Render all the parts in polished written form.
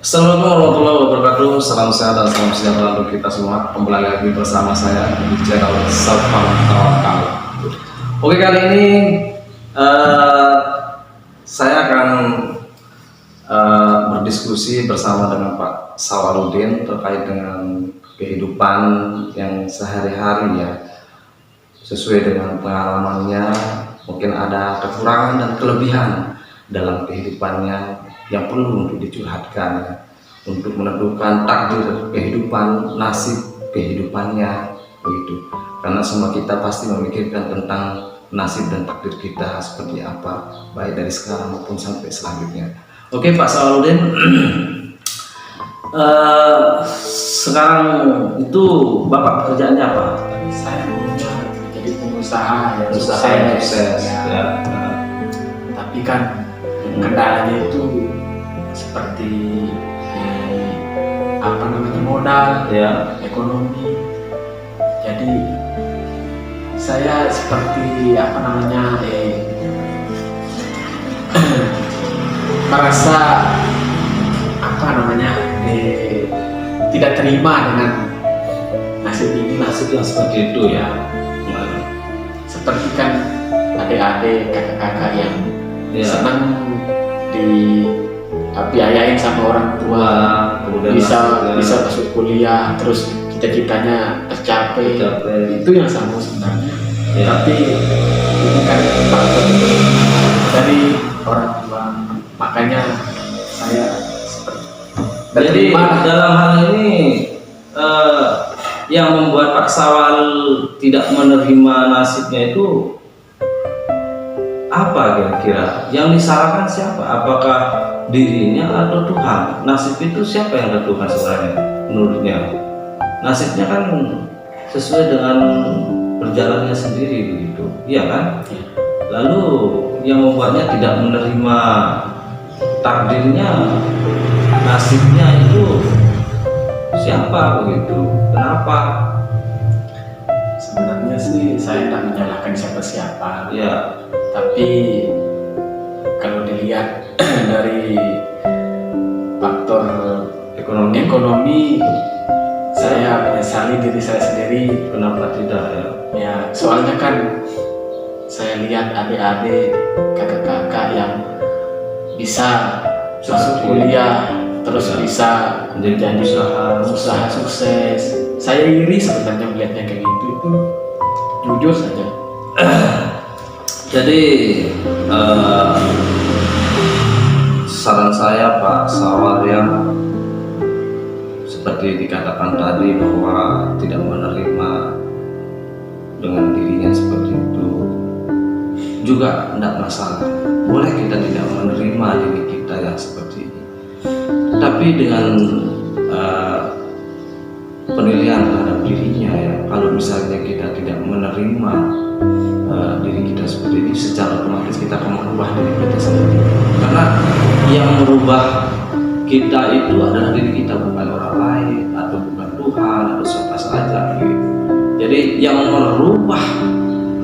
Assalamualaikum warahmatullahi wabarakatuh. Salam sehat dan salam sejahtera untuk kita semua. Kembali lagi bersama saya di channel Safan Tawakal. Oke, kali ini saya akan berdiskusi bersama dengan Pak Sawaludin terkait dengan kehidupan yang sehari-hari ya, sesuai dengan pengalamannya. Mungkin ada kekurangan dan kelebihan dalam kehidupannya yang perlu untuk dicurhatkan ya, untuk menentukan takdir kehidupan, nasib kehidupannya begitu. Karena semua kita pasti memikirkan tentang nasib dan takdir kita seperti apa, baik dari sekarang maupun sampai selanjutnya. Oke Pak Sawaludin, sekarang itu Bapak kerjaannya apa? Saya punya jadi pengusaha ya, Sukses ya. Tapi kan kendalanya itu seperti modal Ya. ekonomi. Jadi saya seperti merasa tidak terima dengan nasib ini, Nasib yang seperti itu ya. seperti kan adik-adik kakak-kakak yang Ya. senang dibiayain sama orang tua, Kemudian bisa nasibnya masuk kuliah, terus cita-citanya tercapai. tercapai. Itu yang sama sebenarnya. Ya. Tapi ini kan faktor dari orang tua, makanya saya seperti Jadi dalam hal ini yang membuat Pak Sawal tidak menerima nasibnya itu apa kira-kira? Yang disalahkan siapa? Apakah dirinya atau Tuhan? Nasib itu siapa yang tentukan sebenarnya menurutnya? Nasibnya kan sesuai dengan perjalanannya sendiri begitu, iya kan? Lalu yang membuatnya tidak menerima takdirnya, nasibnya itu siapa begitu? Kenapa? sebenarnya sih saya tidak menyalahkan siapa-siapa. Ya, Tapi kalau dilihat dari faktor ekonomi, saya menyesali diri saya sendiri. kenapa tidak ya? Ya, soalnya kan saya lihat adik-adik, kakak-kakak yang bisa masuk kuliah, terus Ya. bisa Menjadi usaha sukses. Saya iri sebenarnya melihatnya kayak gitu, itu jujur saja. Jadi saran saya Pak Sawal ya, seperti dikatakan tadi bahwa tidak menerima dengan dirinya seperti itu juga tidak masalah. Boleh kita tidak menerima diri kita yang seperti ini, tapi dengan penilaian terhadap dirinya ya. Kalau misalnya kita tidak menerima diri kita seperti ini, secara otomatis kita akan merubah diri kita sendiri. Karena yang merubah kita itu adalah diri kita, bukan orang lain atau bukan Tuhan atau siapa saja gitu. Jadi yang merubah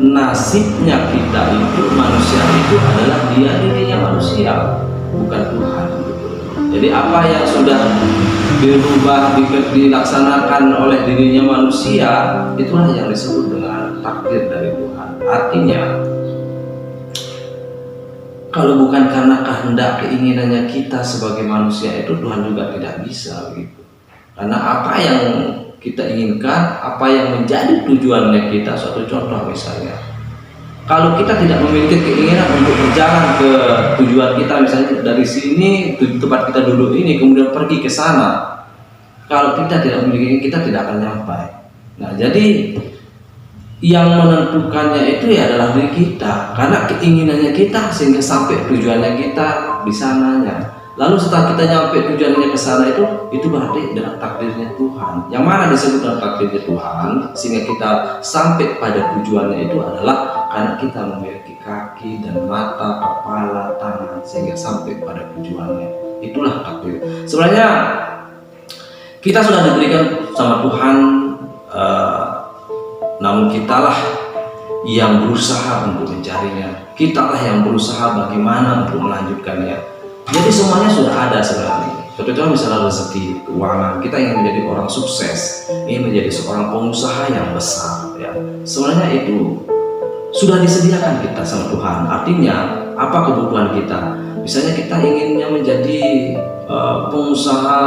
nasibnya kita itu, manusia itu adalah dirinya manusia, bukan Tuhan. Jadi apa yang sudah dirubah, dilaksanakan oleh dirinya manusia, itulah yang disebut dengan takdir dari Tuhan. Artinya, kalau bukan karena kehendak keinginannya kita sebagai manusia, itu Tuhan juga tidak bisa begitu. Karena apa yang kita inginkan, apa yang menjadi tujuannya kita, suatu contoh misalnya, kalau kita tidak memiliki keinginan untuk berjalan ke tujuan kita, misalnya dari sini tempat kita duduk ini, kemudian pergi ke sana, kalau kita tidak memiliki, kita tidak akan nyampai. Nah, jadi yang menentukannya itu ya adalah diri kita, karena keinginannya kita sehingga sampai tujuannya kita di sananya. Lalu setelah kita nyampe tujuannya ke sana, itu berarti dengan takdirnya Tuhan. Yang mana disebut dengan takdirnya Tuhan sehingga kita sampai pada tujuannya itu adalah karena kita memiliki kaki dan mata, kepala, tangan sehingga sampai pada tujuannya. Itulah takdir. Sebenarnya kita sudah diberikan sama Tuhan, namun kitalah yang berusaha untuk mencarinya. Kitalah yang berusaha bagaimana untuk melanjutkannya. Jadi semuanya sudah ada sebenarnya. Contohnya misalnya rezeki, keuangan, kita ingin menjadi orang sukses, ingin menjadi seorang pengusaha yang besar, ya. Sebenarnya itu sudah disediakan kita sama Tuhan. Artinya apa kebutuhan kita? Misalnya kita inginnya menjadi pengusaha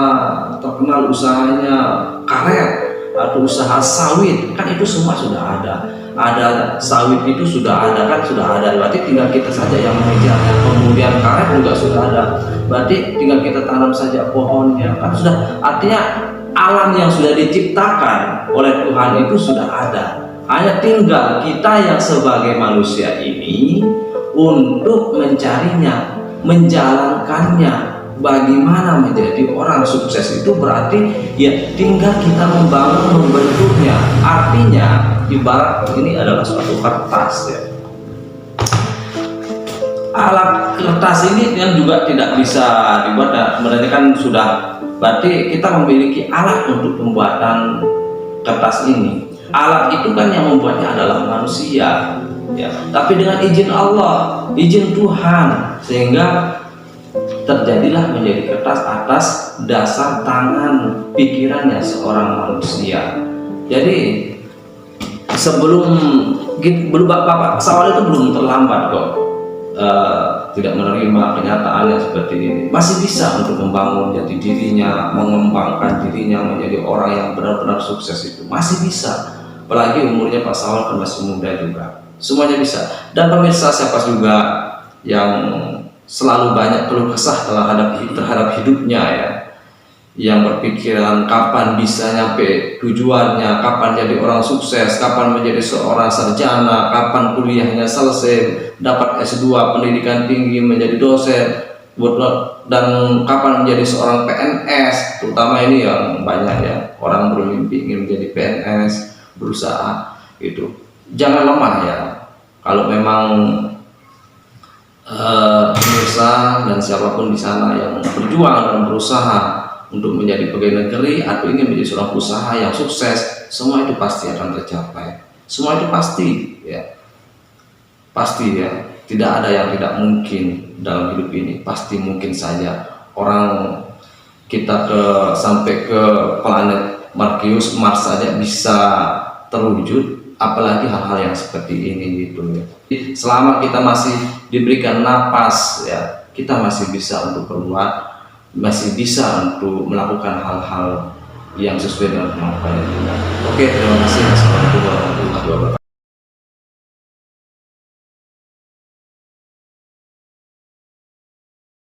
terkenal, usahanya karet atau usaha sawit, kan itu semua sudah ada. Ada sawit itu sudah ada, kan sudah ada. Berarti tinggal kita saja yang mengejarnya. Kemudian karet juga sudah ada. Berarti tinggal kita tanam saja pohonnya, kan sudah. Artinya alam yang sudah diciptakan oleh Tuhan itu sudah ada. Hanya tinggal kita yang sebagai manusia ini untuk mencarinya, menjalankannya. Bagaimana menjadi orang sukses itu berarti ya tinggal kita membangun, membentuknya. Artinya ibarat ini adalah suatu kertas, ya. Alat kertas ini yang juga tidak bisa dibuat, sebenarnya kan sudah, berarti kita memiliki alat untuk pembuatan kertas ini. Alat itu kan yang membuatnya adalah manusia, ya. Tapi dengan izin Allah, izin Tuhan, sehingga terjadilah menjadi kertas atas dasar tangan pikirannya seorang manusia. Jadi sebelum Bapak Sawal itu belum terlambat kok tidak menerima kenyataannya seperti ini. Masih bisa untuk membangun jati dirinya, mengembangkan dirinya menjadi orang yang benar-benar sukses itu. Masih bisa. Apalagi umurnya Pak Sawal kan masih muda juga. Semuanya bisa. Dan pemirsa siapa juga yang selalu banyak keluh kesah terhadap hidupnya, ya, yang berpikiran kapan bisa nyampe tujuannya, kapan jadi orang sukses, kapan menjadi seorang sarjana, kapan kuliahnya selesai, dapat S2, pendidikan tinggi, menjadi dosen, dan kapan menjadi seorang PNS. Terutama ini yang banyak, ya, orang bermimpi ingin menjadi PNS, berusaha itu. Jangan lemah, ya. Kalau memang pemirsa dan siapapun di sana yang berjuang dan berusaha untuk menjadi pegawai negeri atau ingin menjadi seorang usaha yang sukses, semua itu pasti akan tercapai. Semua itu pasti, ya, pasti, ya. Tidak ada yang tidak mungkin dalam hidup ini. Pasti mungkin saja. Orang kita sampai ke planet Mars saja bisa terwujud, apalagi hal-hal yang seperti ini, gitu, ya. Selama kita masih diberikan napas, ya, kita masih bisa untuk berbuat, masih bisa untuk melakukan hal-hal yang sesuai dengan kemampuan kita. Oke, terima kasih. Assalamualaikum warahmatullahi wabarakatuh.